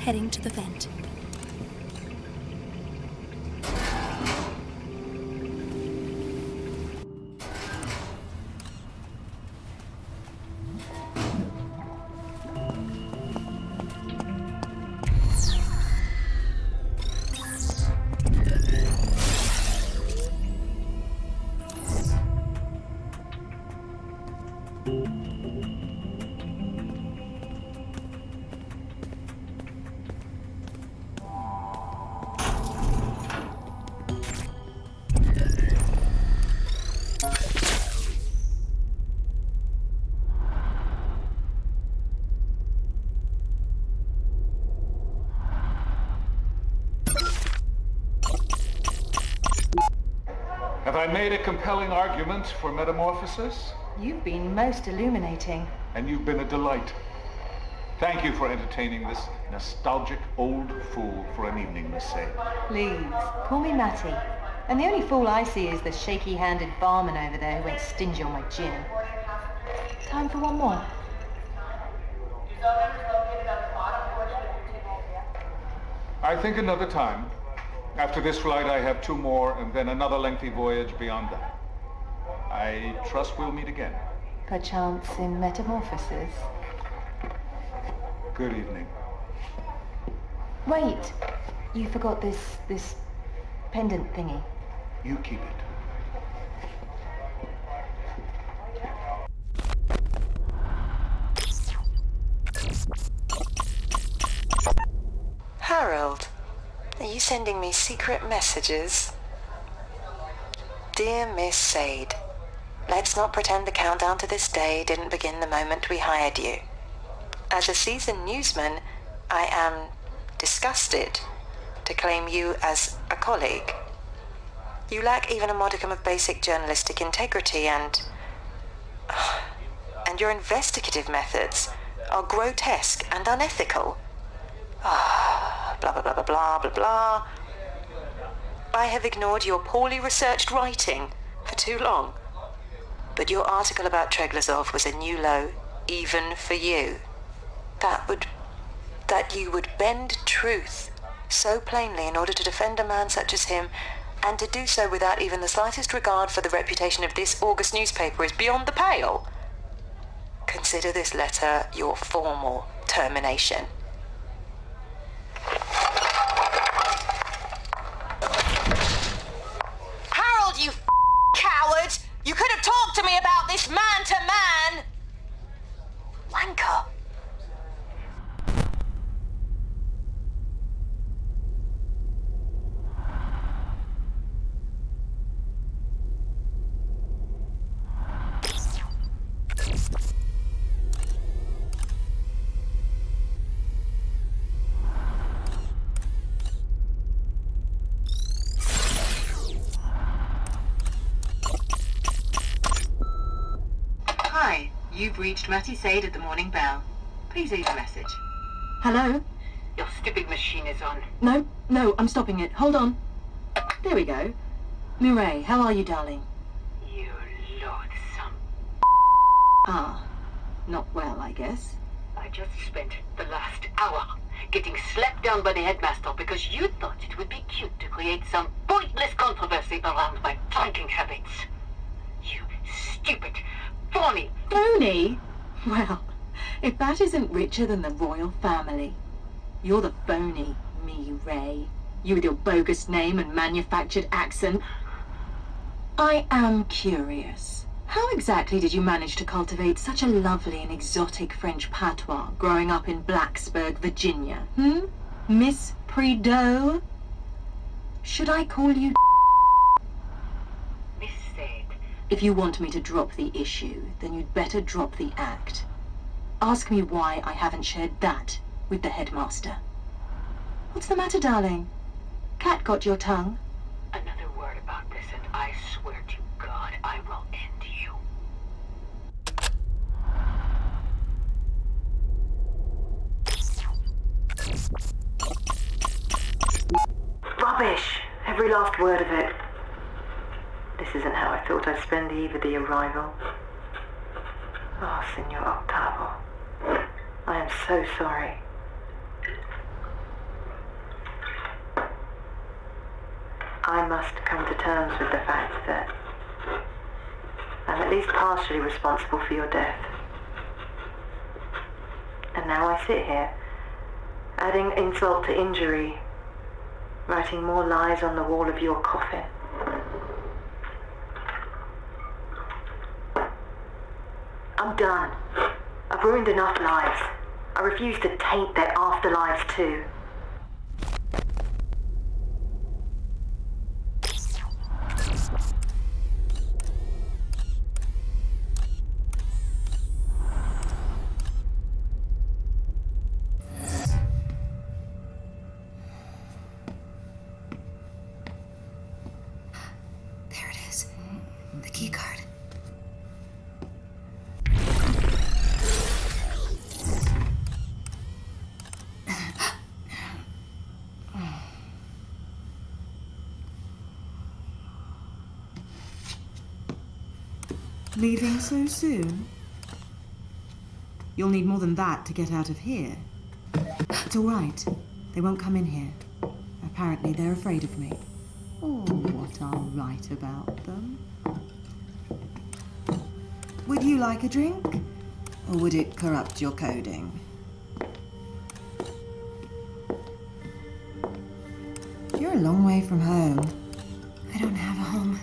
heading to the vent. Have I made a compelling argument for metamorphosis? You've been most illuminating. And you've been a delight. Thank you for entertaining this nostalgic old fool for an evening, Miss Sade. Please, call me Matty. And the only fool I see is the shaky-handed barman over there who went stingy on my gin. Time for one more. I think another time. After this flight, I have 2 more, and then another lengthy voyage beyond that. I trust we'll meet again. Perchance in metamorphosis. Good evening. Wait, you forgot this pendant thingy. You keep it. Harold, are you sending me secret messages? Dear Miss Sade, let's not pretend the countdown to this day didn't begin the moment we hired you. As a seasoned newsman, I am disgusted to claim you as a colleague. You lack even a modicum of basic journalistic integrity and your investigative methods are grotesque and unethical. Blah, blah, blah, blah, blah, blah, blah. I have ignored your poorly researched writing for too long. But your article about Treglazov was a new low, even for you. That you would bend truth so plainly in order to defend a man such as him, and to do so without even the slightest regard for the reputation of this August newspaper is beyond the pale. Consider this letter your formal termination. Harold, you coward! You could have talked to me about this man-to-man! Wanker! Hi, you've reached Matty Sade at the Morning Bell. Please leave a message. Hello? Your stupid machine is on. No, I'm stopping it. Hold on. There we go. Mireille, how are you, darling? You loathsome. Ah, not well, I guess. I just spent the last hour getting slapped down by the headmaster because you thought it would be cute to create some pointless controversy around my drinking habits. You stupid, phony. Phony? Well, if that isn't richer than the royal family. You're the phony, Mireille. You with your bogus name and manufactured accent. I am curious. How exactly did you manage to cultivate such a lovely and exotic French patois growing up in Blacksburg, Virginia? Miss Prideaux? Should I call you Miss Sade. If you want me to drop the issue, then you'd better drop the act. Ask me why I haven't shared that with the headmaster. What's the matter, darling? Cat got your tongue? Another word about this and I swear to God I will end you. Rubbish! Every last word of it. This isn't how I thought I'd spend the eve of the arrival. Oh, Signor Octavo. I am so sorry. I must come to terms with the fact that I'm at least partially responsible for your death. And now I sit here, adding insult to injury, writing more lies on the wall of your coffin. I'm done. I've ruined enough lives. I refuse to taint their afterlives too. There it is. The key card. Leaving so soon? You'll need more than that to get out of here. It's all right. They won't come in here. Apparently they're afraid of me. Or what I'll write about them. Would you like a drink? Or would it corrupt your coding? You're a long way from home. I don't have a home.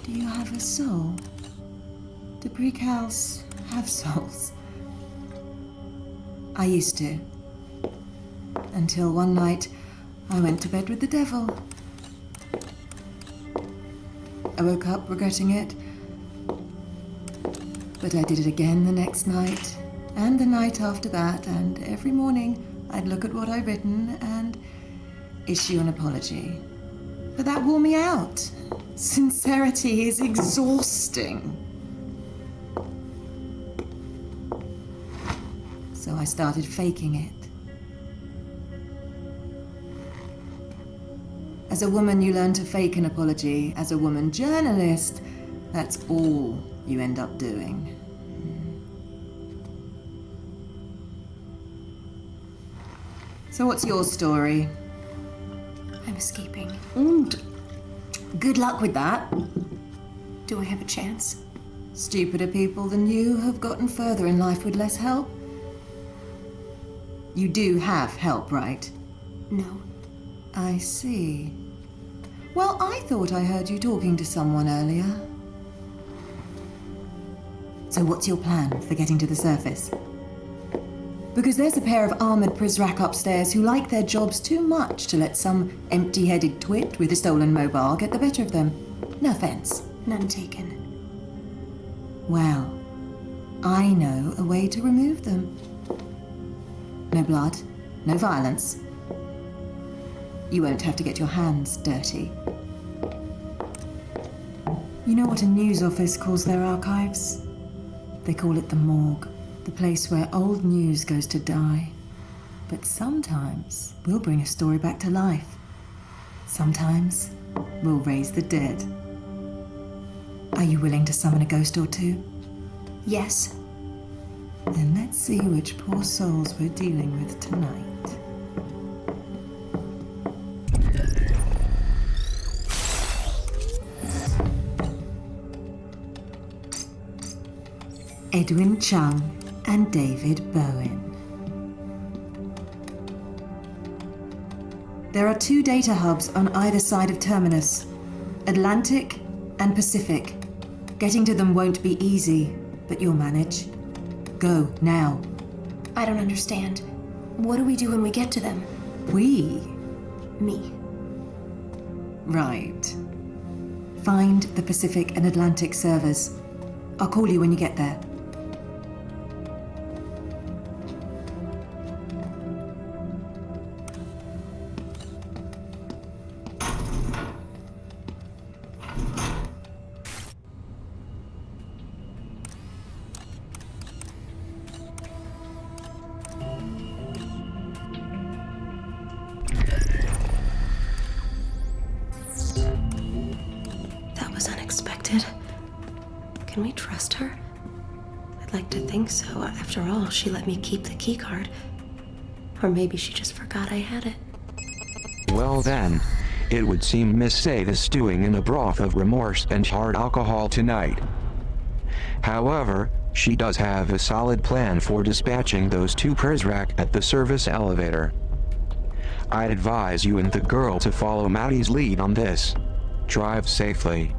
Do you have a soul? Do precals have souls? I used to. Until one night, I went to bed with the devil. I woke up regretting it. But I did it again the next night, and the night after that, and every morning I'd look at what I'd written and issue an apology. But that wore me out. Sincerity is exhausting. So I started faking it. As a woman, you learn to fake an apology. As a woman journalist, that's all you end up doing. So what's your story? I'm escaping. And good luck with that. Do I have a chance? Stupider people than you have gotten further in life with less help. You do have help, right? No. I see. Well, I thought I heard you talking to someone earlier. So what's your plan for getting to the surface? Because there's a pair of armored Prizrak upstairs who like their jobs too much to let some empty-headed twit with a stolen mobile get the better of them. No offense. None taken. Well, I know a way to remove them. No blood, no violence. You won't have to get your hands dirty. You know what a news office calls their archives? They call it the morgue, the place where old news goes to die. But sometimes we'll bring a story back to life. Sometimes we'll raise the dead. Are you willing to summon a ghost or two? Yes. Then let's see which poor souls we're dealing with tonight. Edwin Chung and David Bowen. There are 2 data hubs on either side of Terminus, Atlantic and Pacific. Getting to them won't be easy, but you'll manage. Go, now. I don't understand. What do we do when we get to them? We? Me. Right. Find the Pacific and Atlantic servers. I'll call you when you get there. That was unexpected. Can we trust her? I'd like to think so. After all, she let me keep the keycard. Or maybe she just forgot I had it. Well then, It would seem Miss Sade is stewing in a broth of remorse and hard alcohol tonight. However, she does have a solid plan for dispatching those two Prizrak at the service elevator. I'd advise you and the girl to follow Maddie's lead on this. Drive safely.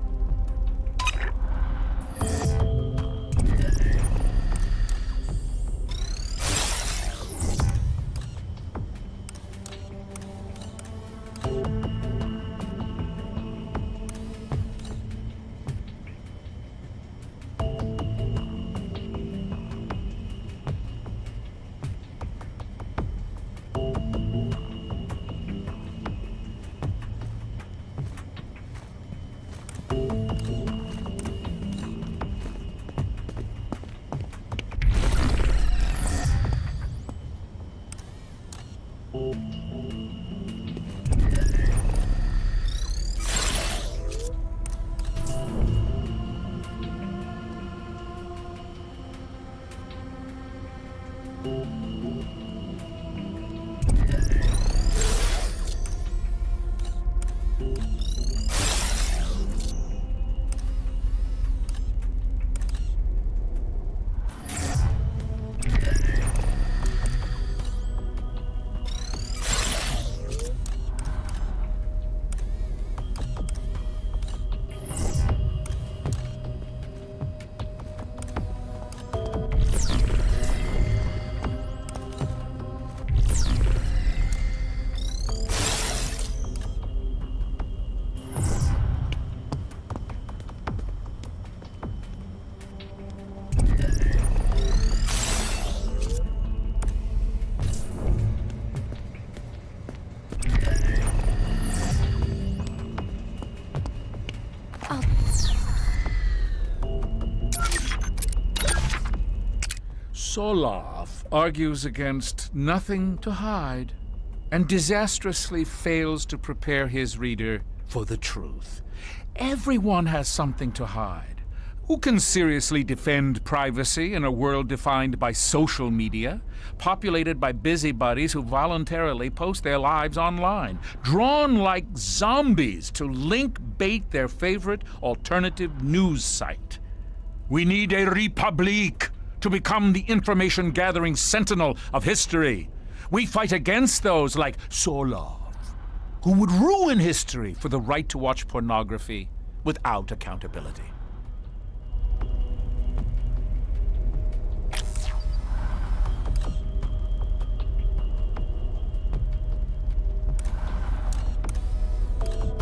Solov argues against nothing to hide and disastrously fails to prepare his reader for the truth. Everyone has something to hide. Who can seriously defend privacy in a world defined by social media, populated by busybodies who voluntarily post their lives online, drawn like zombies to link bait their favorite alternative news site? We need a Republique to become the information-gathering sentinel of history. We fight against those like Solov, who would ruin history for the right to watch pornography without accountability.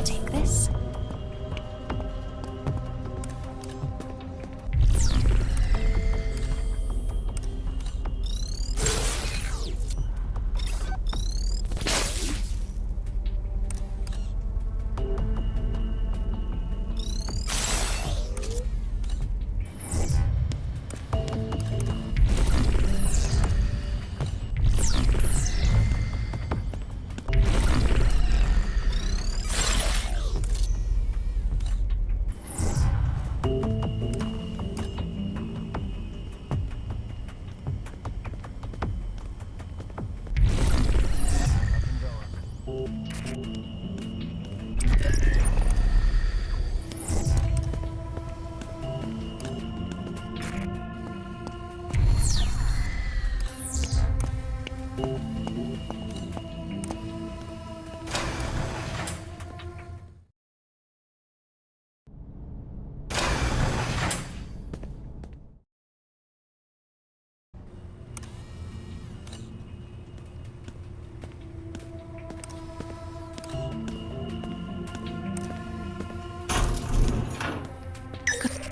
Take this.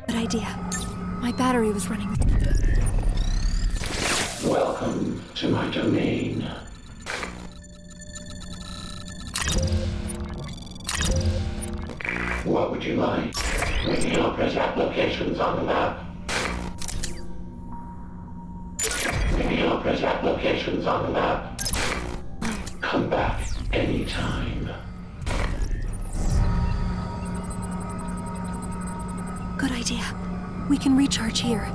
Good idea. My battery was running. Welcome to my domain. What would you like? Your Prizrak locations on the map. Your Prizrak locations on the map. Come back anytime. Good idea. We can recharge here.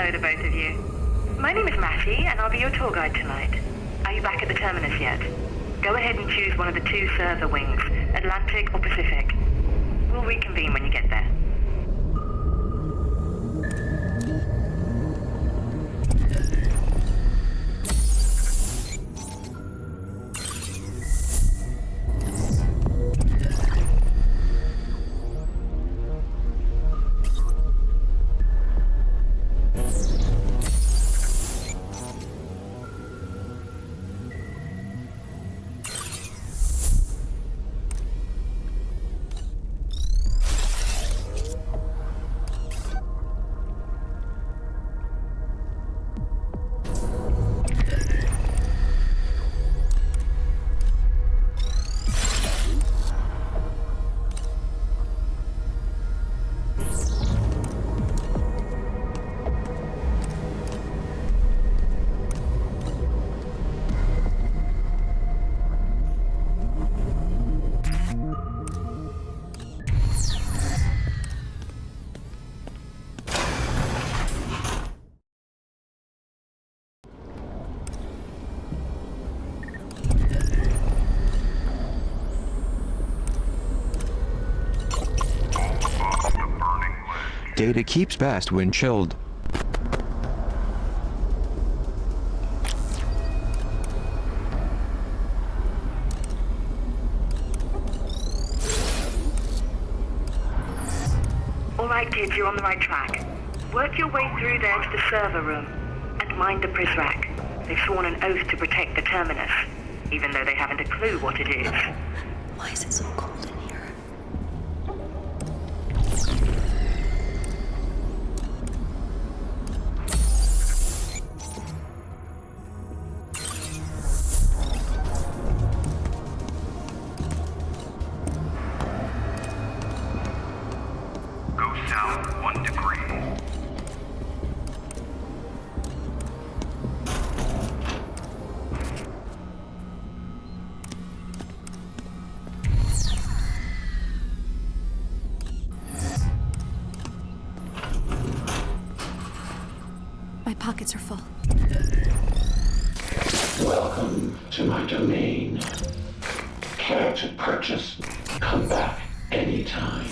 Hello to both of you. My name is Matty, and I'll be your tour guide tonight. Are you back at the terminus yet? Go ahead and choose one of the two server wings, Atlantic or Pacific. We'll reconvene when you get there. Data keeps best when chilled. All right, kids, you're on the right track. Work your way through there to the server room and mind the Prizrak. They've sworn an oath to protect the terminus, even though they haven't a clue what it is. Why is it so cold in here? My pockets are full. Welcome to my domain. Care to purchase? Come back anytime.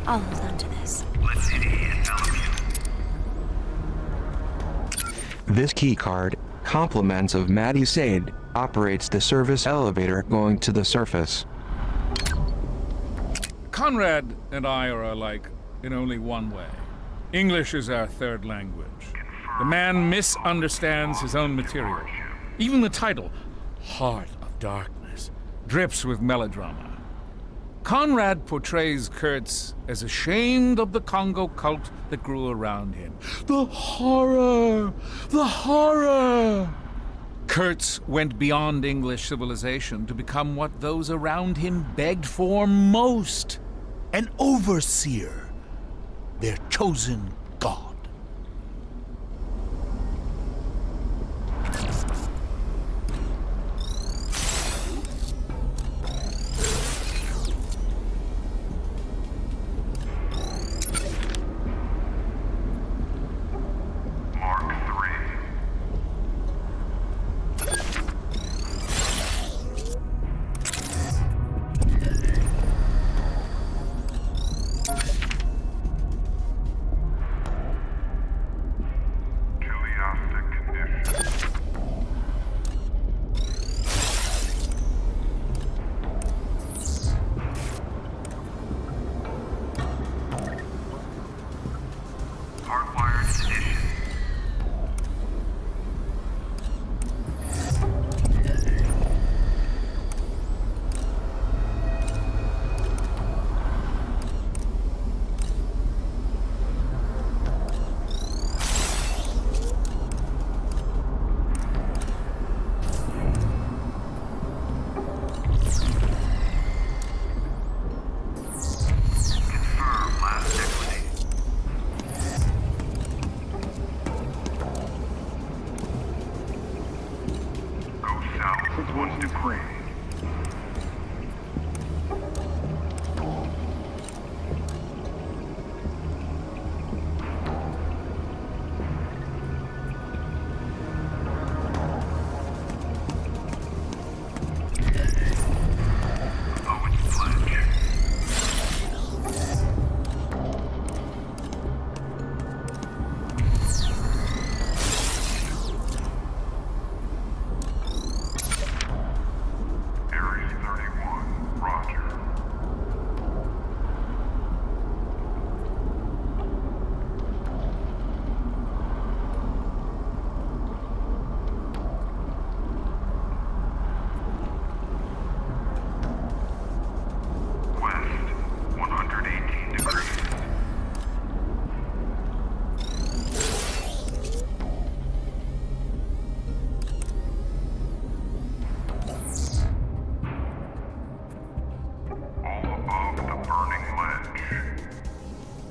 I'll hold on to this. This keycard compliments of Maddie Sade, operates the service elevator going to the surface. Conrad and I are alike in only one way. English is our third language. The man misunderstands his own material. Even the title, Heart of Darkness, drips with melodrama. Conrad portrays Kurtz as ashamed of the Congo cult that grew around him. The horror! The horror! Kurtz went beyond English civilization to become what those around him begged for most. An overseer. Their chosen god.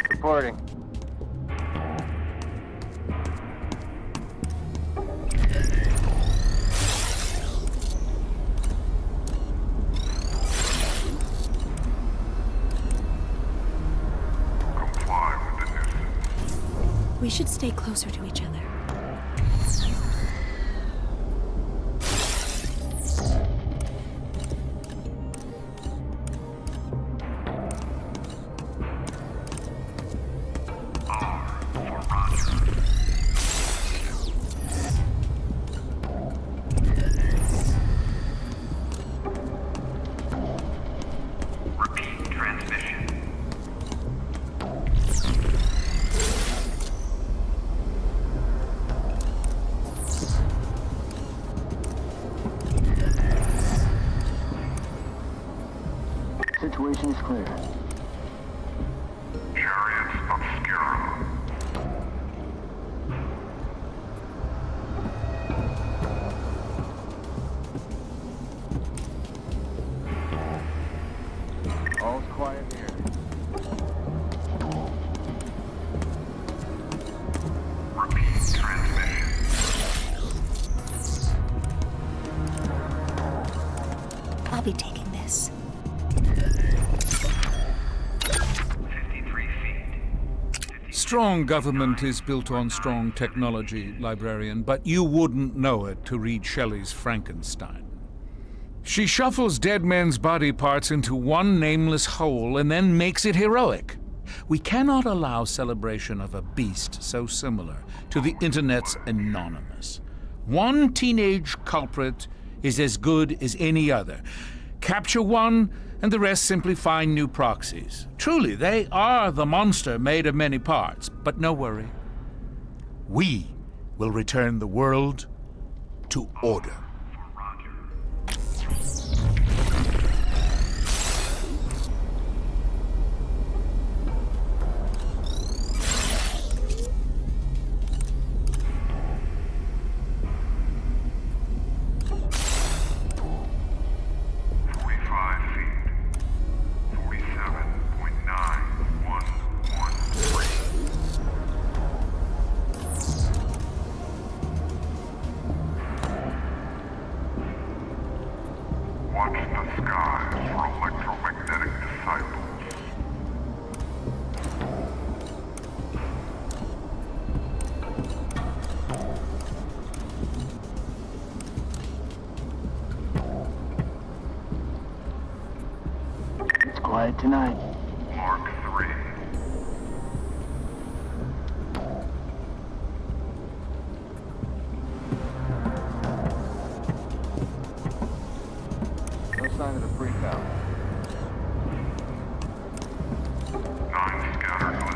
Reporting. We should stay closer to each other. Situation is clear. Chariots obscura. All's quiet here. Repeat transmission. I'll be taking this. 53 feet. Strong government is built on strong technology, librarian, but you wouldn't know it to read Shelley's Frankenstein. She shuffles dead men's body parts into one nameless whole and then makes it heroic. We cannot allow celebration of a beast so similar to the internet's anonymous. One teenage culprit is as good as any other. Capture one, and the rest simply find new proxies. Truly, they are the monster made of many parts, but no worry. We will return the world to order. Quiet tonight. Mark 3. No sign of the freak out. 9 scattered limbs.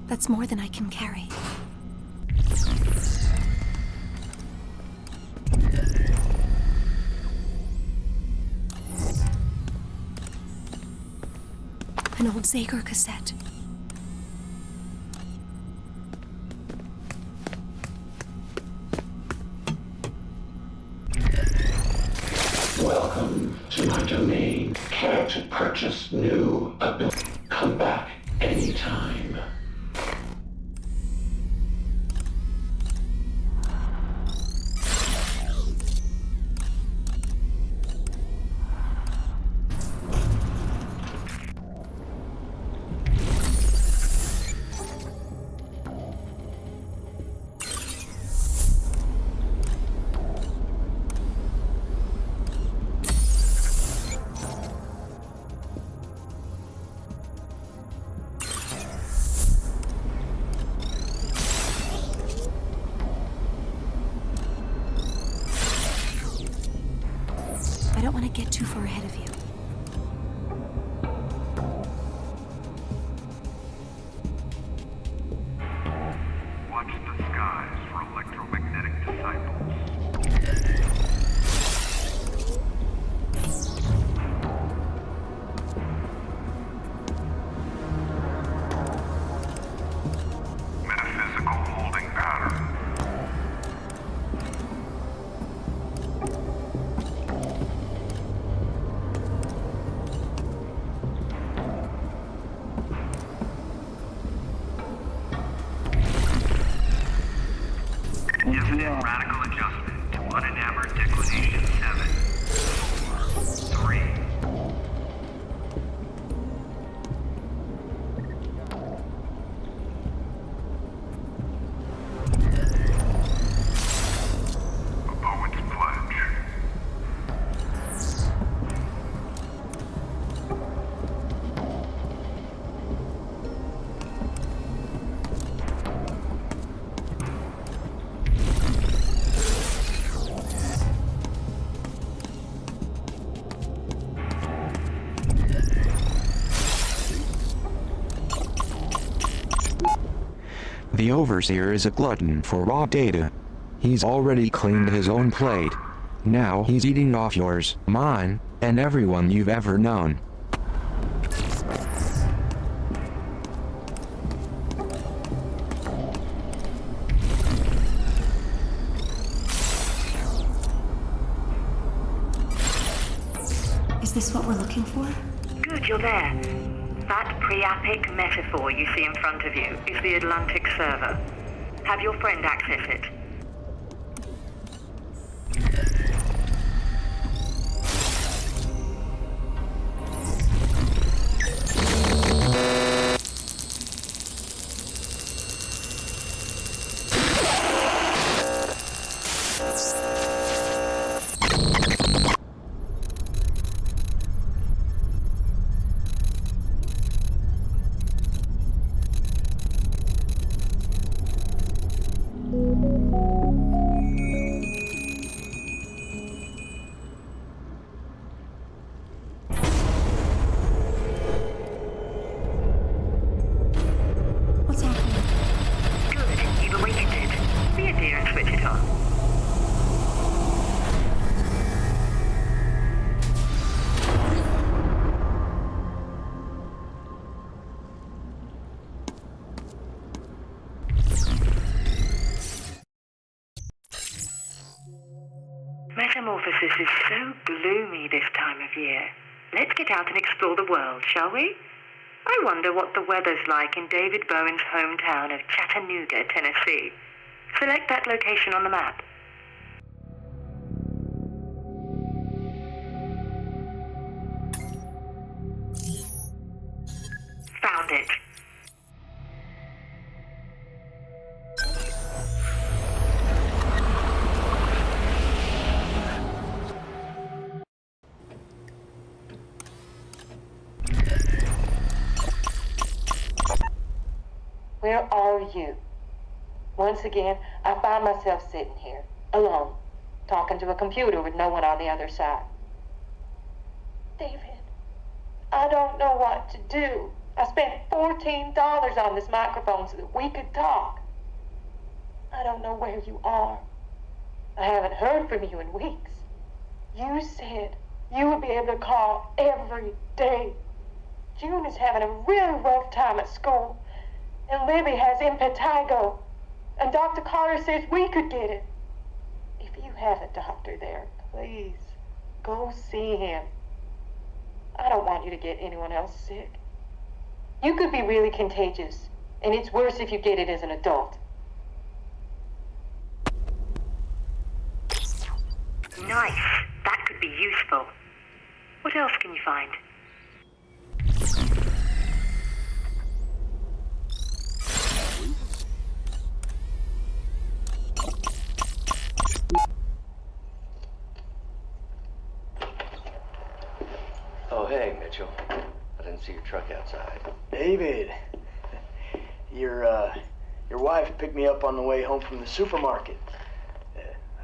That's more than I can carry. An old Zager cassette. Welcome to my domain. Care to purchase new ability? Come back anytime. I don't want to get too far ahead of you. Watch the skies for electromagnetic disciples. Metaphysical holding pattern. Infinite radical adjustment to unenamored declination 7, 4, 3. A poet's pledge. The Overseer is a glutton for raw data. He's already cleaned his own plate. Now he's eating off yours, mine, and everyone you've ever known. Is this what we're looking for? Good, you're there. That priapic metaphor you see in front of you is the Atlantic server. Have your friend access it. What's happening? Good, you've awakened it. Be a dear and switch it on. Metamorphosis is so gloomy this time of year. Let's get out and explore the world, shall we? I wonder what the weather's like in David Bowen's hometown of Chattanooga, Tennessee. Select that location on the map. Found it. Where are you? Once again, I find myself sitting here, alone, talking to a computer with no one on the other side. David, I don't know what to do. I spent $14 on this microphone so that we could talk. I don't know where you are. I haven't heard from you in weeks. You said you would be able to call every day. June is having a really rough time at school. And Libby has impetigo. And Dr. Carter says we could get it. If you have a doctor there, please, go see him. I don't want you to get anyone else sick. You could be really contagious, and it's worse if you get it as an adult. Nice. That could be useful. What else can you find? Oh, hey, Mitchell. I didn't see your truck outside. David, your wife picked me up on the way home from the supermarket.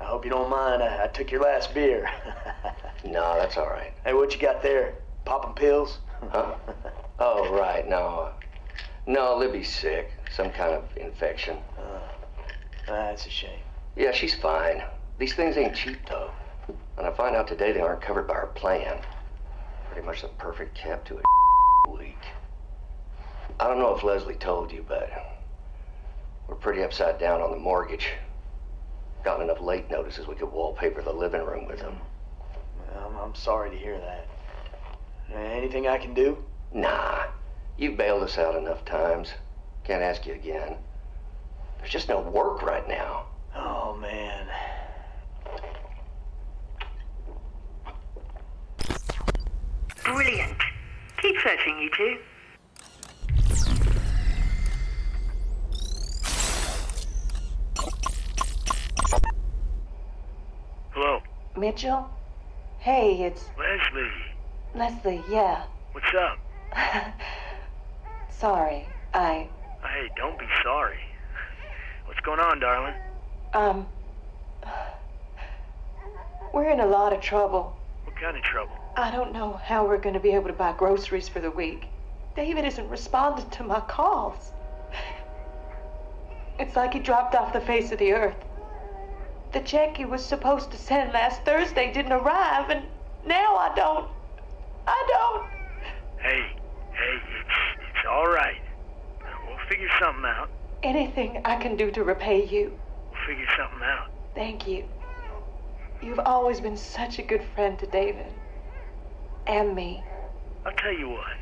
I hope you don't mind. I took your last beer. No, that's all right. Hey, what you got there? Popping pills? Huh? Oh, right. No, Libby's sick. Some kind of infection. That's a shame. Yeah, she's fine. These things ain't cheap, though. And I find out today they aren't covered by our plan. Pretty much the perfect cap to a week. I don't know if Leslie told you, but we're pretty upside down on the mortgage. Gotten enough late notices we could wallpaper the living room with them. I'm sorry to hear that. Anything I can do? Nah. You've bailed us out enough times. Can't ask you again. There's just no work right now. Oh, man. Brilliant. Keep searching, you two. Hello? Mitchell? Hey, it's Leslie. Leslie, yeah. What's up? Sorry, Hey, don't be sorry. What's going on, darling? We're in a lot of trouble. What kind of trouble? I don't know how we're going to be able to buy groceries for the week. David isn't responding to my calls. It's like he dropped off the face of the earth. The check he was supposed to send last Thursday didn't arrive, and now I don't. Hey, it's all right. We'll figure something out. Anything I can do to repay you. We'll figure something out. Thank you. You've always been such a good friend to David. And me. I'll tell you what.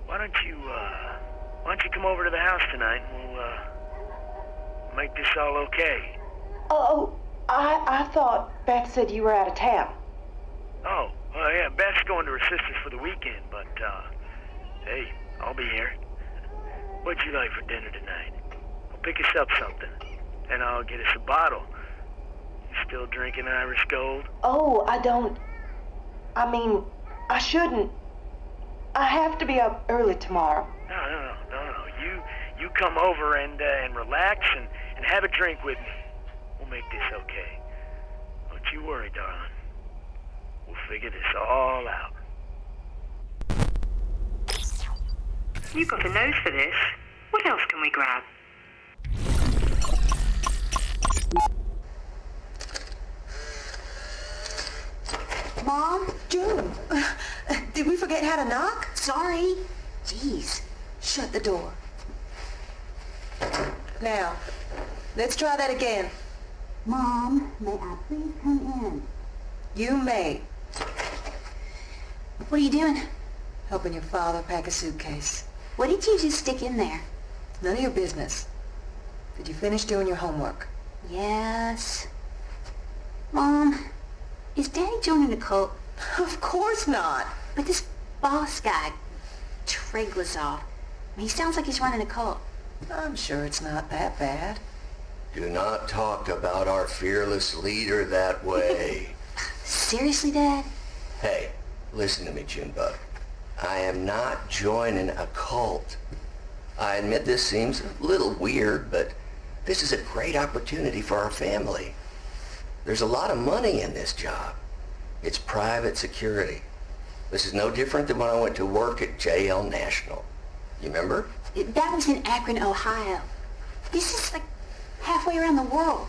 Why don't you come over to the house tonight and we'll make this all okay. Oh, I thought Beth said you were out of town. Oh, well, yeah, Beth's going to her sister's for the weekend, but, hey, I'll be here. What'd you like for dinner tonight? I'll pick us up something, and I'll get us a bottle. You still drinking Irish Gold? Oh, I shouldn't. I have to be up early tomorrow. No. You come over and relax and have a drink with me. We'll make this okay. Don't you worry, darling. We'll figure this all out. You've got a nose for this. What else can we grab? Mom? June? Did we forget how to knock? Sorry. Jeez. Shut the door. Now, let's try that again. Mom, may I please come in? You may. What are you doing? Helping your father pack a suitcase. What did you just stick in there? None of your business. Did you finish doing your homework? Yes. Mom, is Daddy joining the cult? Of course not. But this boss guy, Treglazov, he sounds like he's running a cult. I'm sure it's not that bad. Do not talk about our fearless leader that way. Seriously, Dad? Hey, listen to me, Junebug. I am not joining a cult. I admit this seems a little weird, but this is a great opportunity for our family. There's a lot of money in this job. It's private security. This is no different than when I went to work at JL National. You remember? That was in Akron, Ohio. This is like halfway around the world.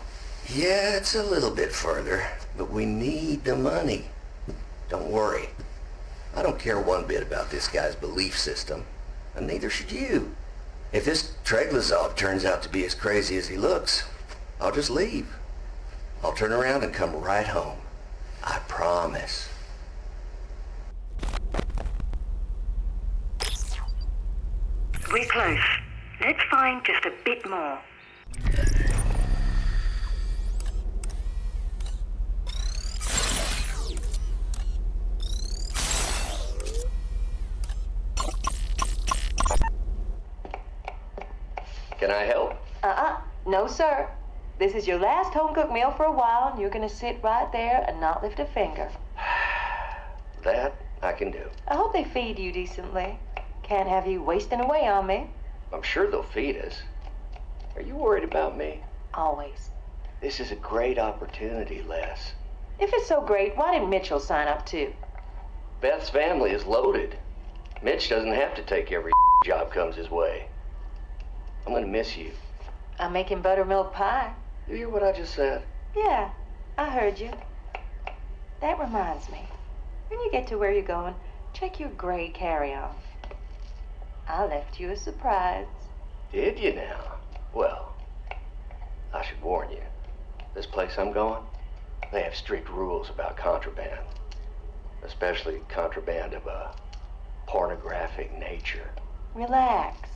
Yeah, it's a little bit further, but we need the money. Don't worry. I don't care one bit about this guy's belief system, and neither should you. If this Treglazov turns out to be as crazy as he looks, I'll just leave. I'll turn around and come right home. I promise. We're close. Let's find just a bit more. Can I help? No, sir. This is your last home-cooked meal for a while, and you're gonna sit right there and not lift a finger. That I can do. I hope they feed you decently. Can't have you wasting away on me. I'm sure they'll feed us. Are you worried about me? Always. This is a great opportunity, Les. If it's so great, why didn't Mitchell sign up too? Beth's family is loaded. Mitch doesn't have to take every job comes his way. I'm gonna miss you. I'm making buttermilk pie. You hear what I just said? Yeah, I heard you. That reminds me. When you get to where you're going, check your gray carry-on. I left you a surprise. Did you now? Well, I should warn you. This place I'm going, they have strict rules about contraband. Especially contraband of a pornographic nature. Relax.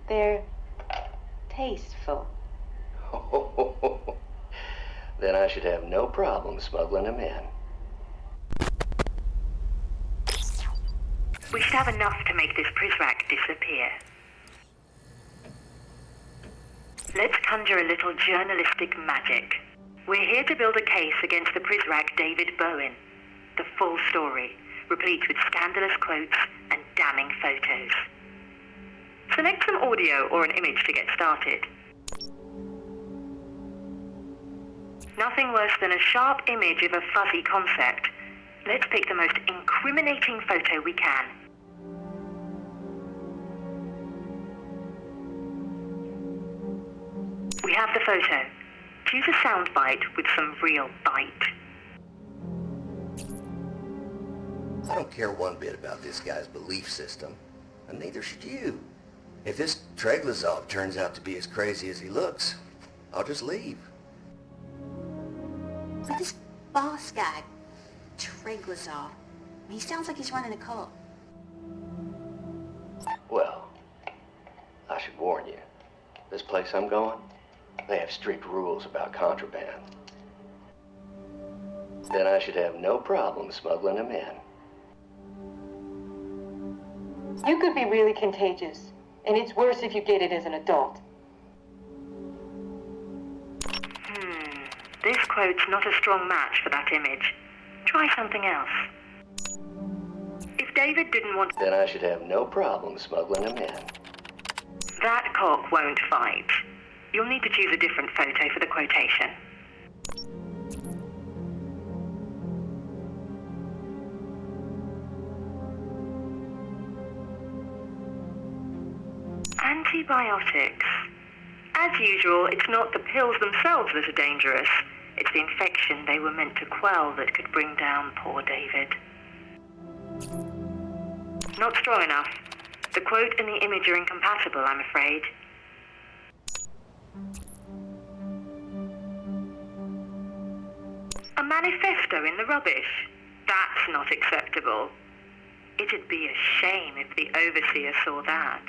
They're tasteful. Then I should have no problem smuggling them in. We should have enough to make this Prizrak disappear. Let's conjure a little journalistic magic. We're here to build a case against the Prizrak David Bowen. The full story, replete with scandalous quotes and damning photos. Select some audio or an image to get started. Nothing worse than a sharp image of a fuzzy concept. Let's pick the most incriminating photo we can. We have the photo. Choose a soundbite with some real bite. I don't care one bit about this guy's belief system, and neither should you. If this Treglazov turns out to be as crazy as he looks, I'll just leave. But this boss guy, Treglazov, he sounds like he's running a cult. Well, I should warn you. This place I'm going, they have strict rules about contraband. Then I should have no problem smuggling them in. You could be really contagious, and it's worse if you get it as an adult. This quote's not a strong match for that image. Try something else. If David didn't want... Then I should have no problem smuggling them in. That cock won't fight. You'll need to choose a different photo for the quotation. Antibiotics. As usual, it's not the pills themselves that are dangerous. It's the infection they were meant to quell that could bring down poor David. Not strong enough. The quote and the image are incompatible, I'm afraid. A manifesto in the rubbish? That's not acceptable. It'd be a shame if the overseer saw that.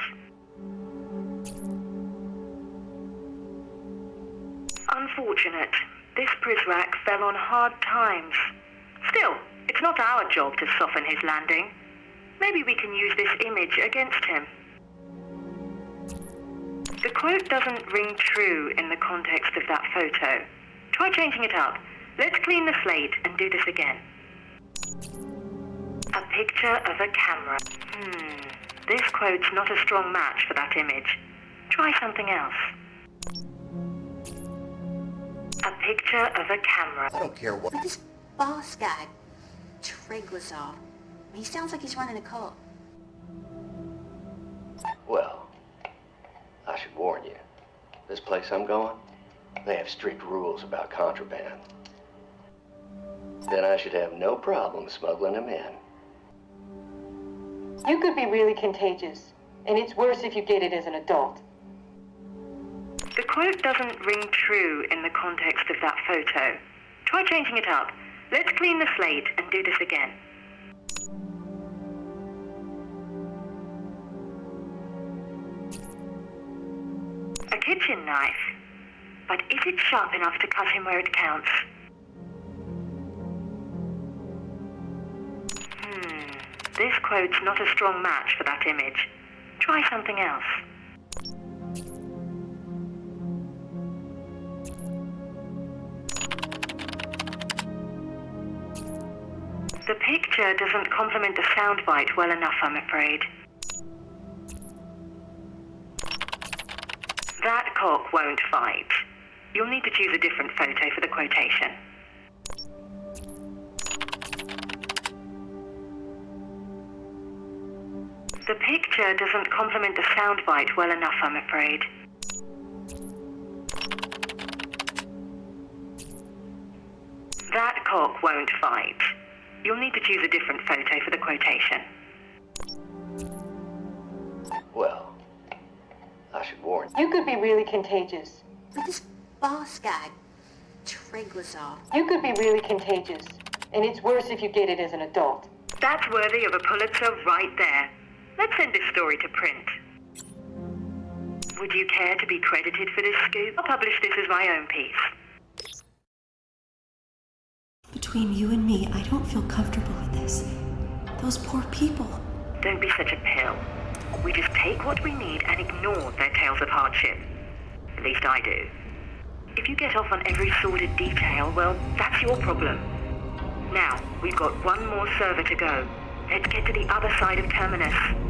Unfortunate. This Prizrak fell on hard times. Still, it's not our job to soften his landing. Maybe we can use this image against him. The quote doesn't ring true in the context of that photo. Try changing it up. Let's clean the slate and do this again. A picture of a camera. This quote's not a strong match for that image. Try something else. A picture of a camera. I don't care what. But this boss guy, Treglazov, he sounds like he's running a cult. Well, I should warn you. This place I'm going, they have strict rules about contraband. Then I should have no problem smuggling them in. You could be really contagious, and it's worse if you get it as an adult. The quote doesn't ring true in the context of that photo. Try changing it up. Let's clean the slate and do this again. A kitchen knife. But is it sharp enough to cut him where it counts? This quote's not a strong match for that image. Try something else. The picture doesn't complement the soundbite well enough, I'm afraid. That cock won't fight. You'll need to choose a different photo for the quotation. The picture doesn't complement the soundbite well enough, I'm afraid. That cock won't fight. You'll need to choose a different photo for the quotation. Well, I should warn you. You could be really contagious. But this boss guy, Treglazov. You could be really contagious, and it's worse if you get it as an adult. That's worthy of a Pulitzer right there. Let's send this story to print. Would you care to be credited for this scoop? I'll publish this as my own piece. Between you and me, I don't feel comfortable with this. Those poor people. Don't be such a pill. We just take what we need and ignore their tales of hardship. At least I do. If you get off on every sordid detail, well, that's your problem. Now, we've got one more server to go. Let's get to the other side of Terminus.